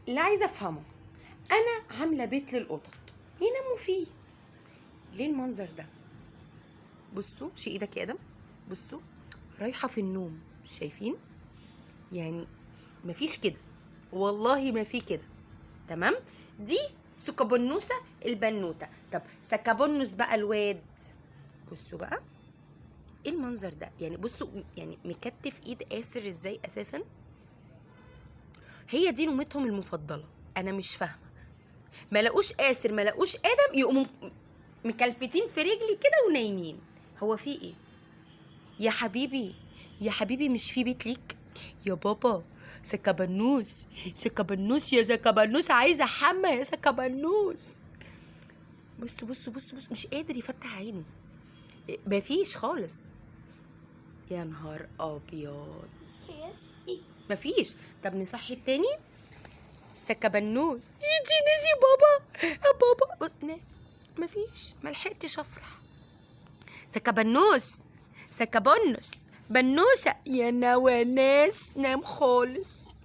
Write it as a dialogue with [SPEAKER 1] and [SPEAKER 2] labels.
[SPEAKER 1] اللي عايزه افهمه، انا عامله بيت للقطط يناموا فيه، ليه المنظر ده؟ بصوا شي ايدك يا ادم، بصوا رايحه في النوم، شايفين؟ يعني مفيش كده، والله ما في كده. تمام. دي سكابونوسه البنوته. طب سكابونوس بقى الواد، بصوا بقى ايه المنظر ده؟ يعني بصوا يعني مكتف ايد آسر ازاي اساسا. هي دي نومتهم المفضله. انا مش فاهمه، ما لاقوش آسر ما لاقوش ادم يقوموا مكلفتين في رجلي كده ونايمين. هو في ايه يا حبيبي؟ يا حبيبي مش في بيت ليك يا بابا؟ سكابنوس، سكابنوس يا سكابنوس، عايزه حمى يا سكابنوس. بص بص بص بص، مش قادر يفتح عينه، مفيش خالص. يا نهار ابيض، مفيش. طب نصحي التاني. سكابنوس يجي نسي بابا يا بابا، بص مفيش، ملحقتش افرح. سكابنوس، سكابونس، بنوسة يا نواناس، نام خالص.